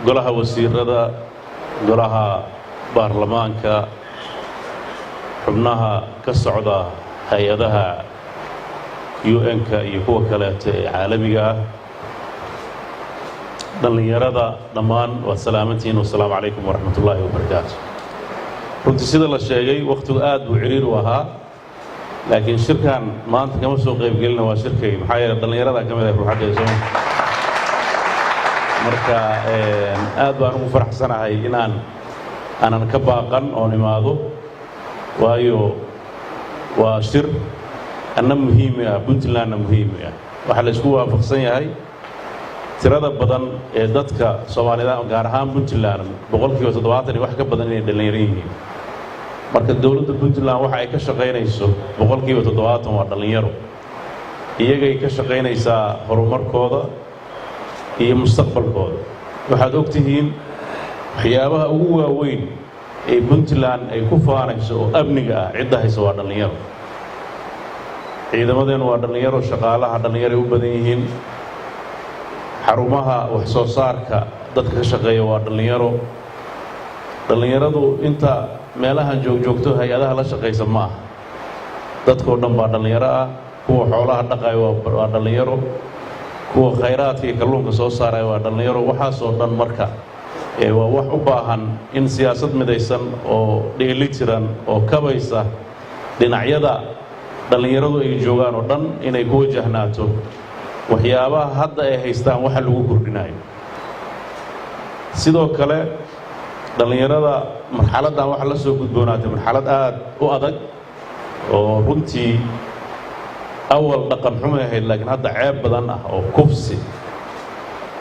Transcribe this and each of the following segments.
golaha wasiirada golaha baarlamaanka xubnaha ka socda hay-adaha UN-ka iyo kuwa kaleeto ee caalamiga ah dhalinyarada dhammaan waa salaamantiin wassalaamu calaykum waraxmatullaahi wabarakaatu runtii sida la sheegay waqtigu aad buu ciriir u ahaa laakiin shirkan maanta kama soo qaybgelina waa shirkay maxaa yeelay dhalinyarada ka mid ah ruuxadeeda marka aad baan ugu faraxsanahay aanan ka baaqan oo imaado waayo waa shir anna muhiim ah Puntlandna muhiim ah waxa la isku waafaqsan yahay tirada badan ee dadka Soomaalida gaar ahaan Puntland 70% wax ka badan inay dhalinyaro yihiin marka dawladda Puntland waxa ay ka shaqeynayso 70% waa dhalinyaro iyagay ka shaqeynaysaa horumarkooda iyo mustaqbalkooda waxaad ogtihiin waxyaabaha ugu waaweyn ee Puntland ay ku faanayso oo amniga ah cidda hayso waa dhalinyaro ciidamadeenu waa dhalinyaro shaqaalaha dhalinyaro u badan yihiin xarumaha wax soo saarka dadka ka shaqeeya waa dhalinyaradu inta meelahan joogto hay-adaha la shaqeysa ma aha dadkoo dhan baa dhalinyaro ah kuwa xoolaha dhaqaya waa dhalinyaro kuwa khayraadka iyo kalluunka soo saaray waa dhalinyaro waxaasoo dhan marka waa wax u baahan in siyaasad midaysan oo dheelitiran oo kabaysa dhinacyada dhalinyaradu ay joogaan oo dhan inay ku wajahnaato waxyaabaha hadda ay haystaan waxa lagu kordhinayo sidoo kale dhalinyarada marxaladdan waxa la soo gudboonaatay marxalad aad u adag oo runtii awal dhaqan xumo ahayd laakiin hadda ceeb badan ah oo kufsi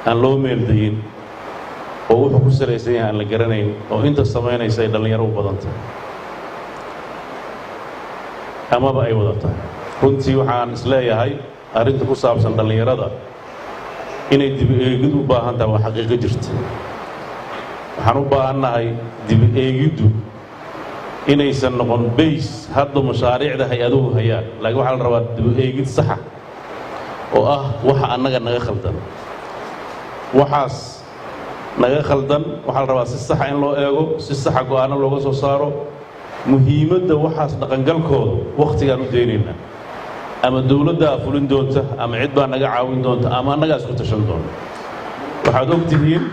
aan loo meeldayin oo wuxuu ku salaysan yahay aan la garanayn oo inta samaynaysa ay dhalinyaro u badan tahay amaba ay wada tahay runtii waxaan isleeyahay arrinta ku saabsan dhalinyarada inay dib eegid u baahan tahay waa xaqiiqo jirta waxaan u baahannahay dib eegiddu inaysan noqon bays hadda mashaariicda hay-aduhu hayaan laakiin waxaa la rabaa dib eegid saxa oo ah waxa annaga naga khaldan waxaas naga khaldan waxaa la rabaa si saxa in loo eego si saxa go'aano looga soo saaro muhiimadda waxaas dhaqangalkooda waqtigaan u daynaynaa ama dawladdaa fulin doonta ama cid baa naga caawin doonta ama annagaa isku tashan doonta waxaad ogtihiin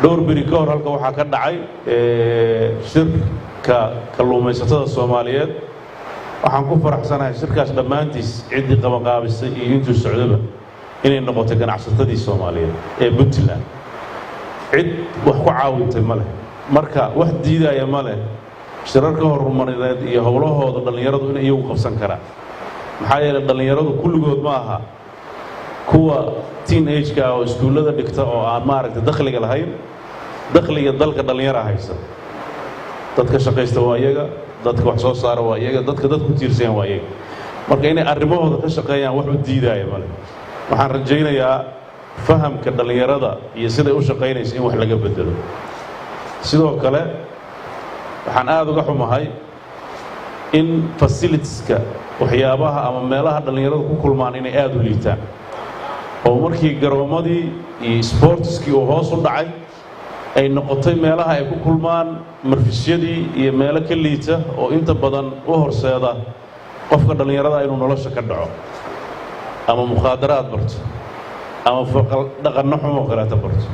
dhowr beri ka hor halka waxaa ka dhacay shirka kalluumaysatada Soomaaliyeed waxaan ku faraxsanahay shirkaas dhammaantiis ciddii qabanqaabisay iyo intuu socdaba inay noqoto ganacsatadii Soomaaliyeed ee Puntland cid wax ku caawintay ma leh marka wax diidaya ma leh shirarka horumarineed iyo howlahooda dhalinyaradu inay iyagu qabsan karaan maxaa yeelay dhalinyaradu kulligood ma aha kuwa teenage-ka oo iskuullada dhigta oo aan maaragtay dakhliga lahayn dakhliga dalka dhalinyara haysa dadka shaqaysta waa iyaga dadka wax soo saara waa iyaga dadka ku tiirsan waa iyaga marka inay arrimahooda ka shaqeeyaan wax u diidaya male waxaan rajaynayaa fahamka dhalinyarada iyo siday u shaqeynayso in wax laga bedelo sidoo kale waxaan aad uga xumahay in facilitieska waxyaabaha ama meelaha dhalinyaradu ku kulmaan inay aad u liitaan oo markii garoomadii iyo sportskii oo hoos u dhacay ay noqotay meelaha ay ku kulmaan marfisyadii iyo meelo ka liita oo inta badan u horseeda qofka dhalinyarada inuu nolosha ka dhaco ama mukhaadaraad barto ama dhaqanno xumo kaleeta barto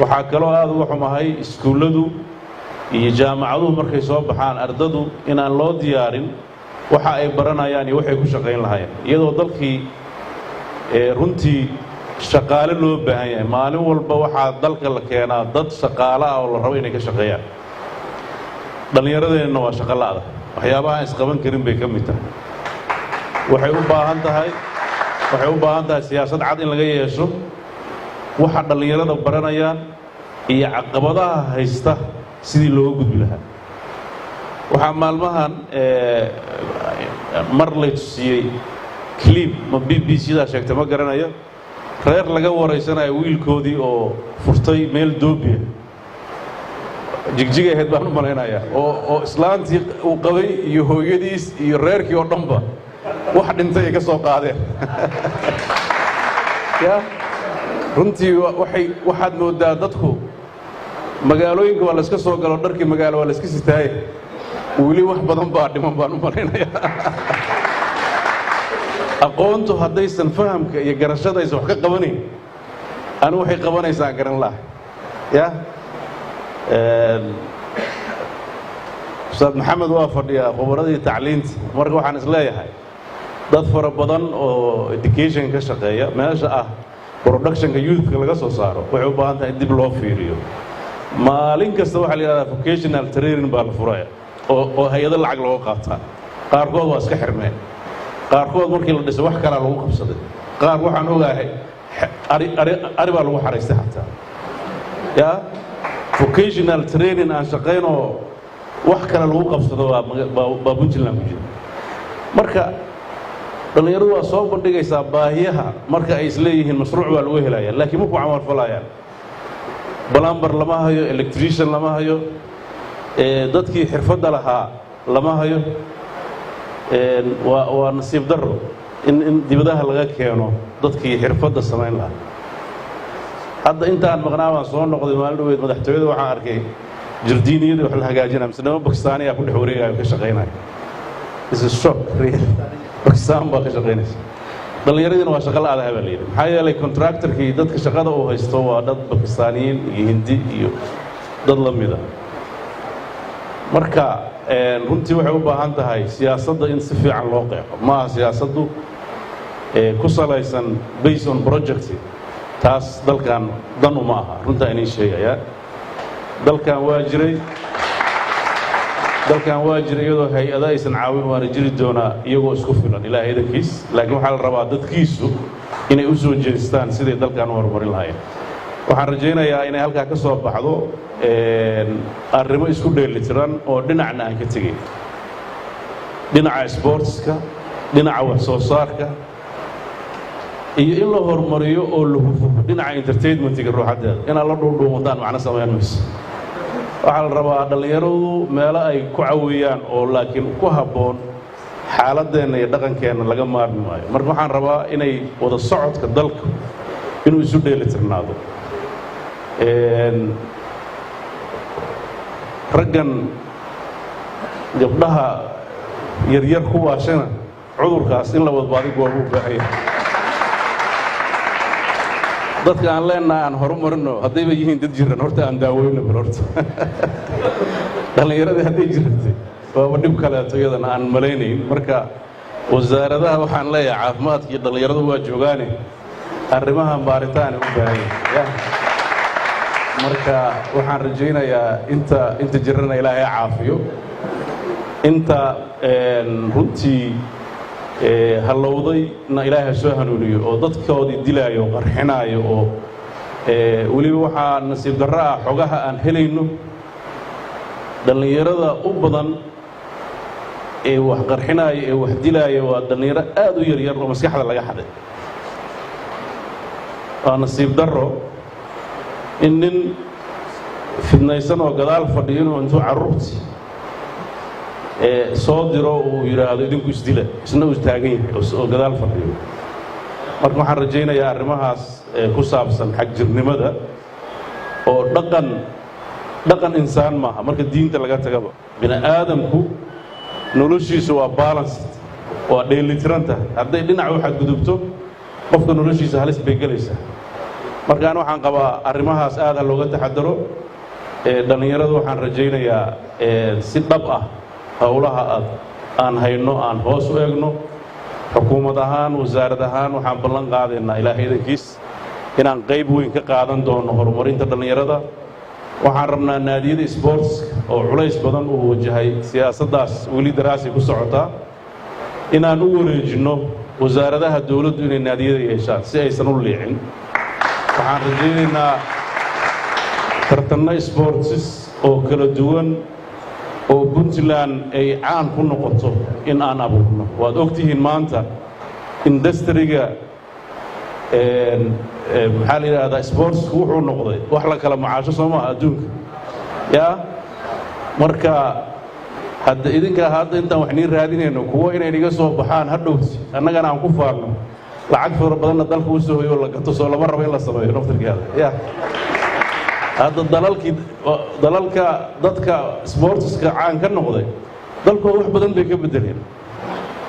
waxaa kaloo aad uga xumahay iskuulladu iyo jaamacaduhu markay soo baxaan ardadu inaan loo diyaarin waxa ay baranayaan iyo waxay ku shaqayn lahaayeen iyadoo dalkii runtii shaqaale loo baahan yahay maalin walba waxaa dalka la keenaa dad shaqaale ah oo la rabo inay ka shaqeeyaan dhallinyaradeenna waa shaqo la'da waxyaabaha aan isqaban karin bay ka mid tahay waxay u baahan tahay siyaasad cad in laga yeesho waxa dhallinyarada baranayaan iyo caqabadaha haysta sidii looga gudbi lahaa waxaa maalmahan mar lay tusiyey clip ma BBC-da sheegtay ma garanayo reer laga wareysanayo wiilkoodii oo furtay meel doobiya jigjiga ahayd baan u malaynayaa oo islaantii uu qabay iyo hooyadiis iyo reerkii oo dhanba wax dhintay ay ka soo qaadeen ya runtii waxaad moodaa dadku magaalooyinka waa la iska soo galo dharkii magaalo waa la iska sitaaye weli wax badan baa dhiman baan u malaynayaa aqoontu haddaysan fahamka iyo garashadaysa wax ka qabanayn anigu waxay qabanaysaa garan laha ya ustaad maxamed waa fadhiyaa khubaradii tacliinta marka waxaan is leeyahay dad fara badan oo education ka shaqeeya meesha ah productionka youthka laga soo saaro waxay u baahan tahay dib loo fiiriyo maalin kasta waxaa la yidhahdaa vocational training baa la furaya oo hay-ado lacag looga qaataa qaarkood waa iska xirmeen qaarkood markii la dhisay wax kalaa lagu qabsaday qaar waxaan ogahay ari baa lagu xaraystay xataa ya vocational training aan shaqaynoo wax kale lagu qabsado baa Puntland ku jira marka dhalinyaradu waa soo bandhigaysaa baahiyaha marka ay isleeyihiin mashruuc baa lagu helaya laakiin markuu camal falayaan balambar lama hayo electrician lama hayo dadkii xirfadda lahaa lama hayo waa nasiib darro in dibadaha laga keeno dadkii xirfadda samayn lahaa hadda intaan maqnaa baan soo noqday maalin dhaweyd madaxtooyada waxaan arkay jardiiniyada wax la hagaajinaya mise niman bakistaaniya ku dhex wareegaya ka shaqaynaya is a shock really bakistaan baa ka shaqaynaysa dhallinyaradiina waa shaqo la-aadaha baa la yidhi maxaa yeelay contractorkii dadka shaqada uu haysto waa dad bakistaaniyiin iyo hindi iyo dad la mida marka runtii waxay u baahan tahay siyaasadda in si fiican loo qeexo maaha siyaasaddu ku salaysan based on project taas dalkan dan uma aha runtaa inay sheegayaa dalkan waa jiray iyadoo hay-ada aysan caawin waana jiri doonaa iyagoo isku filan ilaahay idankiis laakiin waxaa la rabaa dadkiisu inay u soo jeestaan siday dalkan u horumarin lahaayeen waxaan rajaynayaa inay halkaa ka soo baxdo arrimo isku dheelitiran oo dhinacna aan ka tegayn dhinaca sportska dhinaca wax soo saarka iyo in la horumariyo oo la hufo dhinaca entertainmentiga ruuxadeeda inaad la dhuudhuumataan macno samayn mayso waxaa la rabaa dhallinyaradu meelo ay ku caweeyaan oo laakiin ku habboon xaaladeenna iyo dhaqankeenna laga maarmi maayo marka waxaan rabaa inay wada socodka dalka inuu isu dheelitirnaado raggan gabdhaha yaryar ku waashana cudurkaas in la wadbaadi goobu u baahan yahay dadka aan leenahay aan horumarino haddayba yihiin dad jiran horta aan daaweyno bal horta dhallinyaradii hadday jirantay waaba dhib kaleeto iyadana aan malaynayn marka wasaaradaha waxaan leeyahay caafimaadka iyo dhallinyaradu waa joogaane arrimahan baaritaana u baahan yahay marka waxaan rajaynayaa inta jirana ilaahay caafiyo inta runtii hallowdayna ilaahay soo hanuuniyo oo dadkoodii dilaayo oo qarxinaayo oo weliba waxaa nasiib darro ah xogaha aan helayno dhallinyarada u badan ee wax qarxinaayo ee wax dilaayo waa dhallinyaro aad u yaryar oo maskaxda laga xaday waa nasiib darro in nin fidnaysan oo gadaal fadhiyo inuu intuu carruurtii soo diro uu yidhaahdo idinku isdila isna uu taagan yahay oo gadaal fadhiyo marka waxaan rajaynayaa arrimahaas ku saabsan xagjirnimada oo dhaqan insaan maaha marka diinta laga tagaba bini aadamku noloshiisu waa balanced waa dheelitiran tahay hadday dhinac u xadgudubto qofka noloshiisa halis bay gelaysaa markaan waxaan qabaa arrimahaas aad ha looga taxadaro dhallinyaradu waxaan rajaynayaa si dhab ah howlaha aan hayno aan hoos u eegno xukuumad ahaan wasaarad ahaan waxaan ballan qaadaynaa ilaahay idankiis inaan qayb weyn ka qaadan doono horumarinta dhallinyarada waxaan rabnaa naadiyada sportska oo culays badan uu wajahay siyaasaddaas weli daraasay ku socotaa inaan u wareejinno wasaaradaha dowladdu inay naadiyada yeeshaan si aysan u liicin waxaan rajaynaynaa tartanno sportsis oo kala duwan oo Puntland ay caan ku noqoto in aan abuurno waad ogtihiin maanta industriga maxaa la yidhaahdaa sportsku wuxuu noqday wax la kala macaasho soo maaha adduunka yaa marka hadda intaan wax niin raadinayno kuwo inay naga soo baxaan hadhowti annagana aan ku faarno lacag fara badanna dalka u soo hoyo la gato soo lama rabo in la sameeyo naftirkeeda ya hadda dalalka dadka sportska caan ka noqday dalkooda wax badan bay ka bedeleen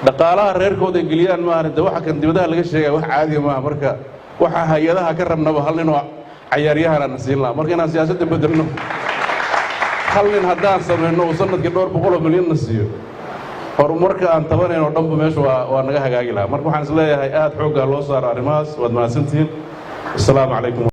dhaqaalaha reerkooda ay geliyaan maahan de waxa kan dibadaha laga sheegay wax caadi maaha marka waxa hay'adaha ka rabnaba hal nin oo ciyaaryahana nasiin lahaa marka inaan siyaasadda bedelno hal nin haddaan samayno uu sanadkii dhowr boqol oo milyan na siiyo horumarka aan tabanayno dhanba meesha waa naga hagaagi lahaa marka waxaan is leeyahay aad xooggaa loo saaro arrimahaas waad mahadsantihiin assalaamu calaykum